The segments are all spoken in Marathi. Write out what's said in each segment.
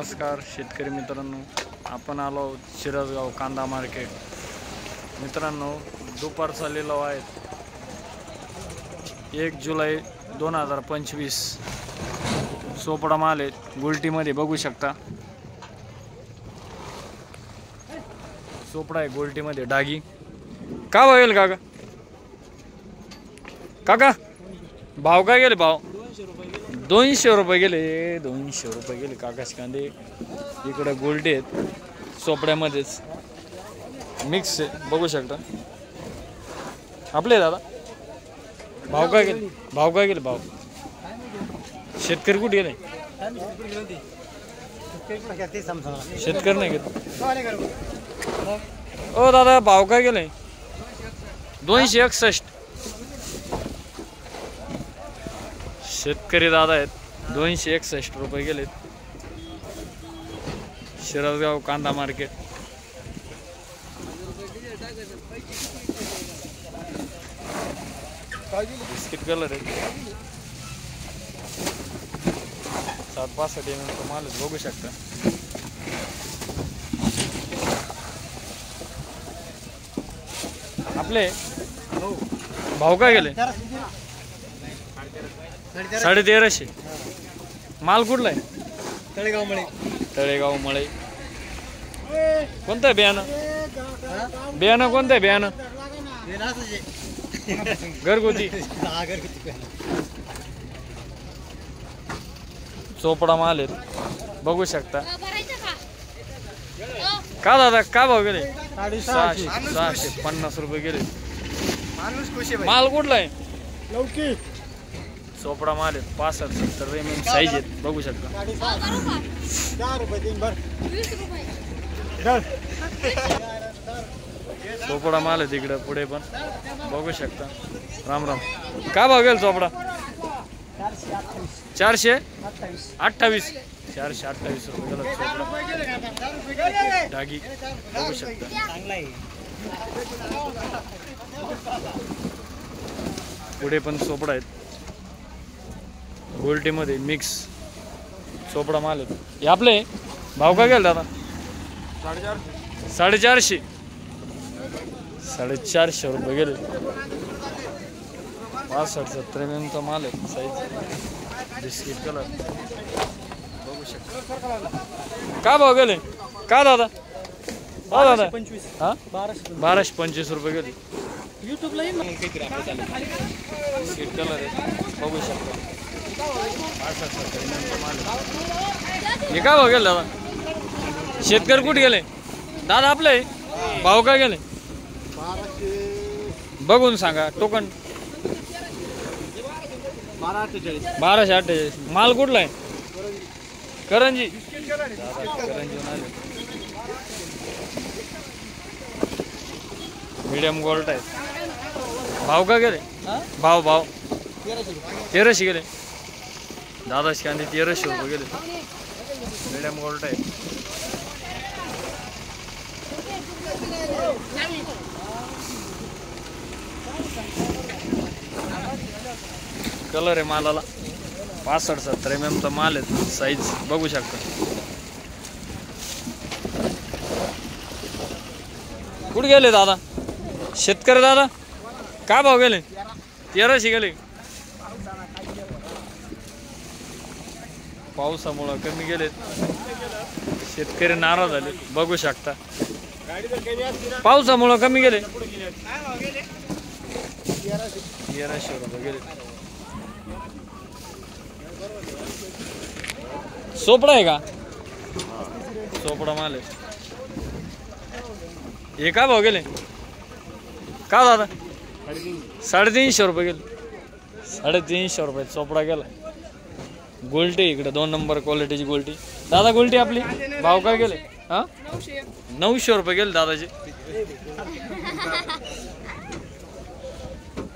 नमस्कार शेतकरी मित्रांनो, आपण आलो शिरसगाव कांदा मार्केट. मित्रांनो, दुपारचा लिलाव आहे 1 जुलै 2025. सोपडा माल आहे, गोल्टीमध्ये बघू शकता. सोपडा आहे गोल्टीमध्ये, डागी. का भाव येईल काका? काका भाव काय गेले? भाव 200 रुपये गेले. 200 रुपये गेले काकाचे कांदे. इकडे गोल्टी आहेत, सोपड्यामध्येच मिक्स आहे, बघू शकता. आपले दादा भाव काय गेले? भाव काय गेले? भाव शेतकरी कुठे गेले? शेतकरी नाही गेले. ओ दादा भाव काय गेले? 261. शेतकरी दादा आहेत, 261 रुपये गेलेत. शिरसगाव कांदा मार्केट. बिस्किट कलर आहे, 7-65 MM माल बघू शकता. आपले भाव काय गेले? 1350. माल कुठला आहे? तळेगाव मळे. कोणतं आहे बियाणं? बियाणं कोणतं आहे? बियाणं घरगुती. चोपडा माल आहे, बघू शकता. का दादा का भाव गेले? 650 रुपये गेले. माल कुठला आहे? लौकी. चोपडा माल आहे, 65-70 MM साईज आहेत, बघू शकता. चोपडा माल आहे तिकडं पुढे पण बघू शकता. राम राम. का भाव गेला चोपडा? 428. 428 रुपये गेला चोपडा. डागी बघू शकता. पुढे पण चोपडा आहेत, गोल्टीमध्ये मिक्स चोपडा माल आहे. हे आपले भाव काय गेला दादा? 450. 450 रुपये गेले. 65-70 MM माल आहे, साईज बिस्किट कलर बघू शकता. का भाव गेले? का दादा? हो दादा. 1225 रुपये गेले. यूट्यूबला बिस्किट कलर आहे, बघू शकता. 65-70 MM माल आहे. हे का भाव गेले दादा? शेतकरी कुठे गेले दादा? आपले भाव काय गेले बघून सांगा. टोकन 1248. माल कुठला आहे? करंजी. करंजी मीडियम गोल्ट आहे. भाव काय गेले? भाव 1300 गेले. दादाचे कांदे 1300 रुपये गेले. मीडियम गोल्ट आहे. कलर आहे मालाला, 65-70 MM माल आहे, साईज बघू शकता. कुठे गेले दादा? शेतकरी दादा का भाव गेले? 1300 गेले. पावसामुळे कमी गेले, शेतकरी नाराज झाले, बघू शकता. पावसामुळे कमी गेले. 1300 रुपये गेले. सोपडा आहे का? सोपडा माल आहे. हे का भाव गेले? का दादा? 350 रुपये गेले. 350 रुपये चोपडा गेला. गोल्टी इकडे 2 नंबर क्वालिटीची गोल्टी. दादा गोल्टी आपली भाव काय गेले? 900 रुपये गेले दादाचे.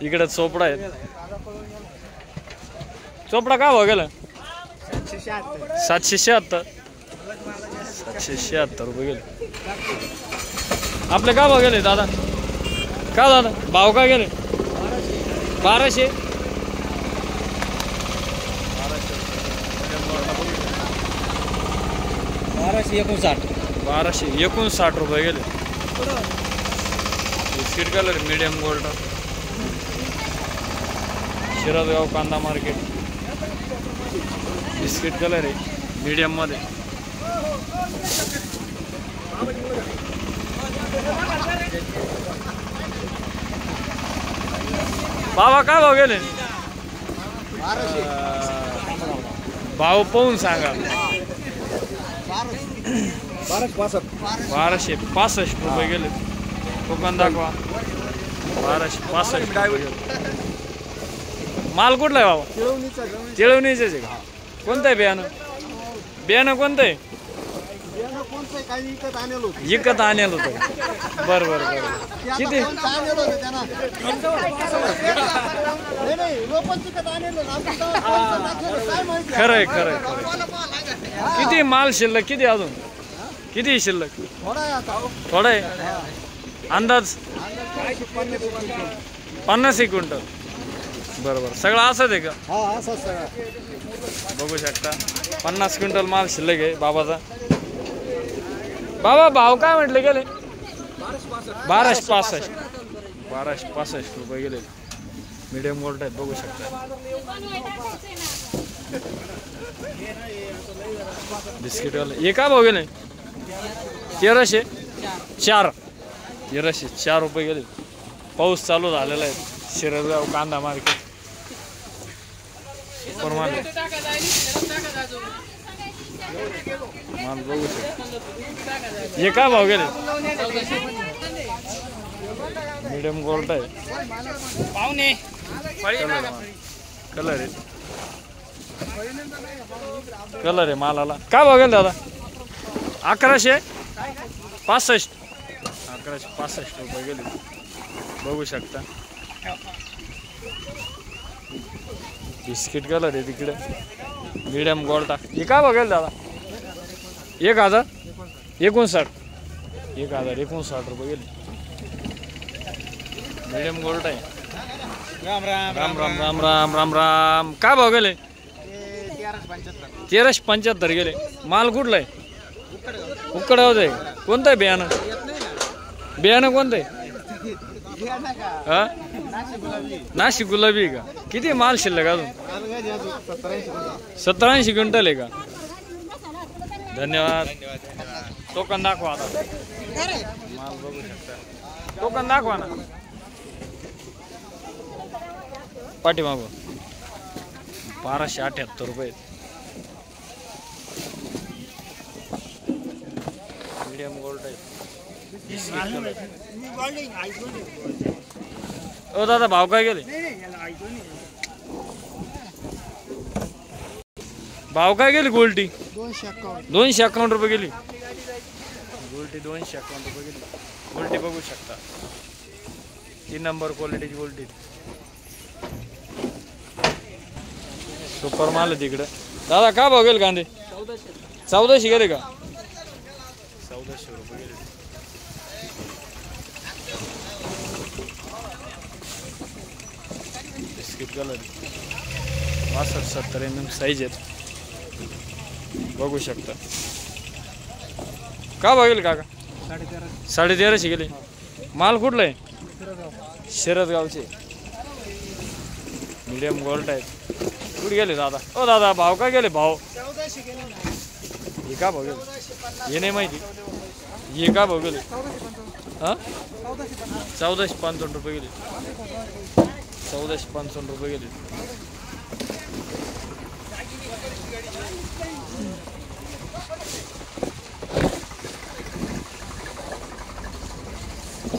इकडे चोपडा आहे. चोपडा का भाव गेला? 776. 776 रुपये गेले. आपले का भाव गेले दादा? का दादा भाव काय गेले? 1200. 1259 रुपये गेले. Biscuit colour medium gold. Shiradgaon कांदा मार्केट. बिस्किट कलर आहे मीडियम मध्ये. बाबा काय भाव गेले? भाव पाहून सांगा. 1265 रुपये गेले. कोकण दाखवा. 1265. माल कुठला आहे बाबा? तिळवणीच आहे का? कोणतं आहे बियाणं? बियाणं कोणतं आहे? विकत आणेल होतं. बरं बरं बरं. किती? खरंय खरंय खरं. किती माल शिल्लक? किती अजून किती शिल्लक? थोडा आहे. अंदाज 50 क्विंटल. बरोबर. सगळं असंच आहे का? बघू शकता 50 क्विंटल माल शिल्लक आहे बाबाचा. बाबा भाव काय म्हटले गेले? 1265. 1265 रुपये गेले. मीडियम गोल्ड आहेत बघू शकता. बिस्किटवाले हे काय भाव गेले? 1304. 1304 रुपये गेले. पाऊस चालू झालेला आहे. शिरदगाव कांदा मार्केट. सुपर माल माल बघू शकता. हे काय भाव गेले? मीडियम गोल्ड आहे. कलर आहे. कलर आहे मालाला. काय भाव गेले दादा? 1165. 1165 रुपये गेले. बघू शकता. बिस्किट कलर आहे तिकडे. Medium gold. हे काय भाव गेले दादा? 1059. 1059 रुपये गेले. मीडियम गोल्ड आहे. राम राम राम राम राम राम राम. काय भाव गेले? 1375 गेले. माल कुठला आहे? उकडगावचं आहे. कोणतं आहे बियाणं? बियाणं कोणतं आहे? हा नाशिक गुलाबी का? किती माल शिल्लक अजून? 70-80 क्विंटल आहे का? धन्यवाद. टोकन दाखवा आता. माल बघू शकता. टोकन दाखवा ना पाठीमागं. 1278 रुपये. मीडियम गोल्ड आहे. ओ दादा भाव काय गेले? भाव काय गेली गोल्टी? 251 रुपये गेली. गोल्टी 251 रुपये गेली. गोल्टी बघू शकता. 3 नंबर क्वालिटीची गोल्टी. सुपर माल आहे तिकडे. दादा काय भाव गेले कांदे? 1400 गेले का? 1400 रुपये गेले. बिस्किट कलर 65-70 mm साईज आहेत बघू शकता. का भाव गेले काका? 1350 गेले. माल कुठला आहे? शिरदगावचे. मीडियम गोल्ड आहेत. कुठे गेले दादा? ओ दादा भाव काय गेले? भाव हे का भाव गेले? हे नाही माहिती. हे का भाव गेले? हां 1455 रुपये गेले. 1455 रुपये गेले.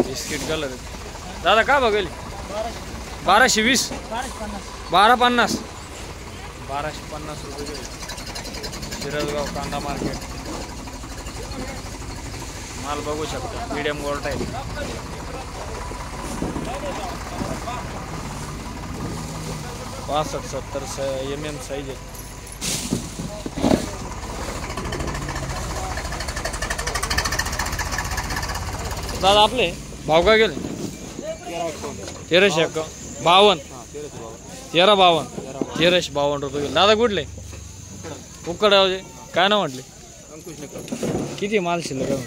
बिस्किट कलर दादा का भाव गेले? 1220. 1250. 1250 रुपये गेले. शिरदगाव कांदा मार्केट. माल बघू शकता. मीडियम गोल्ड आहे. 65-70 mm साईज आहे. दादा आपले भाव काय गेले? 1352. 1352 रुपये गेले. दादा कुठले? उकडगावचे. काय नाव म्हटले? किती माल शिल्लक आहे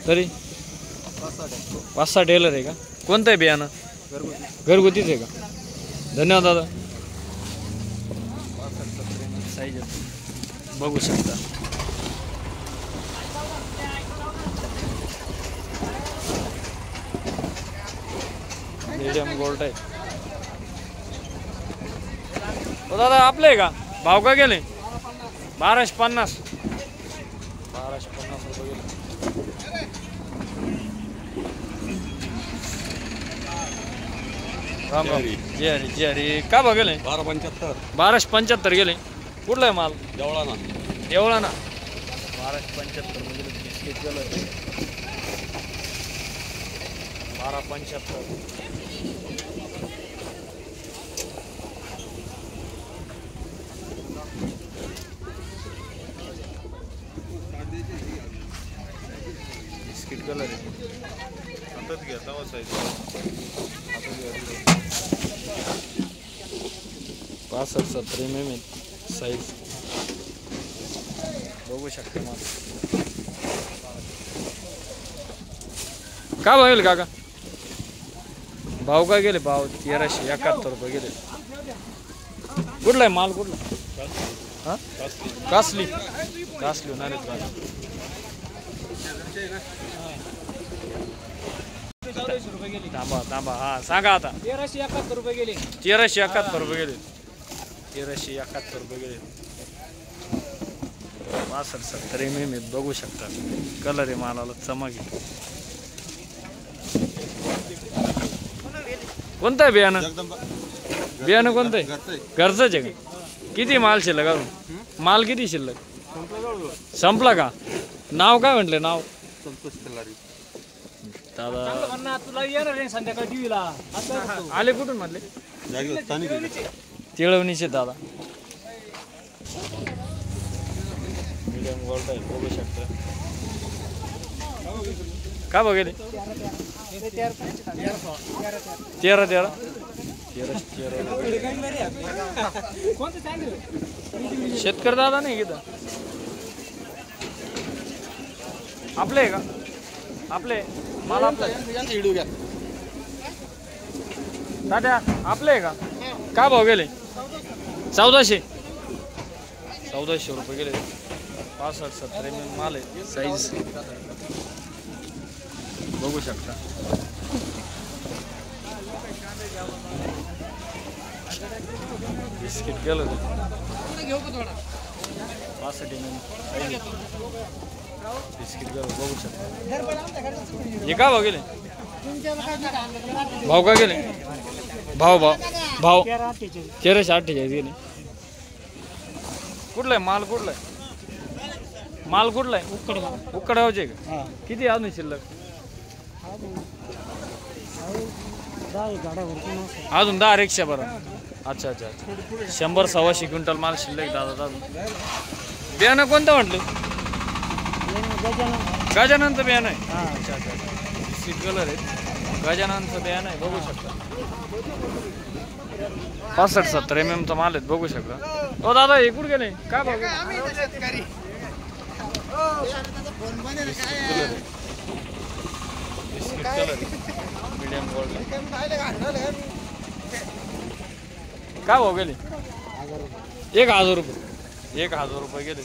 तरी? 5-6 टेलर आहे का? कोणतं आहे बियाणं? घरगुतीच आहे का? धन्यवाद दादा. साईज बघू शकता. मीडियम गोल्ड आहे. हो दादा आपले आहे का? भाव का गेले? 1250. 1250 रुपये गेले. राम राम. जी हरी का भाव गेले? 1275. 1275 गेले. कुठला आहे माल? देवळाना. देवळाना. 1275 म्हणजे बिस्किट कलर 1275. बिस्किट कलर आहे. 65-70 mm साईज बघू शकता मला. का भाव गेले काका? भाव काय गेले? भाव 1371 रुपये गेले. कुठला आहे माल? कुठला? हा कासली. कासली होणार आहे. थांबा हा सांगा आता. 1371 रुपये गेले. 1371 रुपये गेले. 1371 रुपये गेले. 65-70 mm बघू शकता. कलर आहे मालाला चमक आहे. कोणतं आहे बियाणं? बियाणं कोणतं आहे? घरचंच आहे का? किती माल शिल्लक अजून? माल किती शिल्लक? संपला का? नाव काय म्हटले? नाव दादा तुला येणार रे संध्याकाळी टीव्हीला. आले कुठून म्हटले? तिळवणीचे दादा. मीडियम गोल्ड आहे बघू शकता. का बघेल? 13 शेतकरी दादा नाही घेता. आपले आहे का? आपले माल आपला दादा आपले आहे का? का भाव गेले? 1400 रुपये गेले. 65-70 mm माल आहे. साईज बघू शकता. बिस्किट गेलं 65 mm बिस्किट गेलं बघू शकता. हे का भाव गेले? भाव का गेले? भाव 1348 गेले. कुठला आहे माल? कुठला आहे माल? कुठला आहे? उकडगावचे का? किती अजून शिल्लक? अजून 10 रिक्षा बरं. अच्छा 100-125 क्विंटल माल शिल्लक दादा. बियाणं कोणतं म्हटलं? गजाननचं बियाणं आहे. अच्छा बिस्किट कलर आहे. गजाननचं बियाणं आहे बघू शकता. 65-70 mm माल आहेत बघू शकता. हो दादा हे कुठे गेले? काय भाव? Biscuit colour medium gold. काय भाव गेले? 1000 रुपये. 1000 रुपये गेले.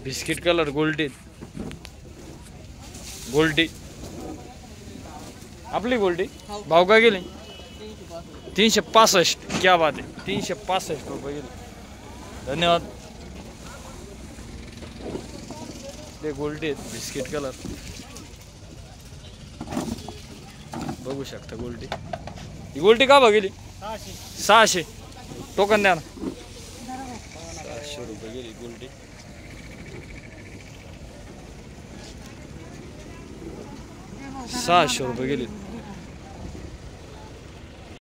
बिस्किट कलर गोल्डी आपली गोल्डी. भाव काय गेले? 365. क्या बात आहे. 365 रुपये गेले. धन्यवाद. ते गोल्डी आहेत बिस्किट कलर बघू शकता. गोल्डी ही गोल्डी का भाव गेली? 600. टोकन द्या ना. 600 रुपये गेली गोल्डी. 600 रुपये गेली.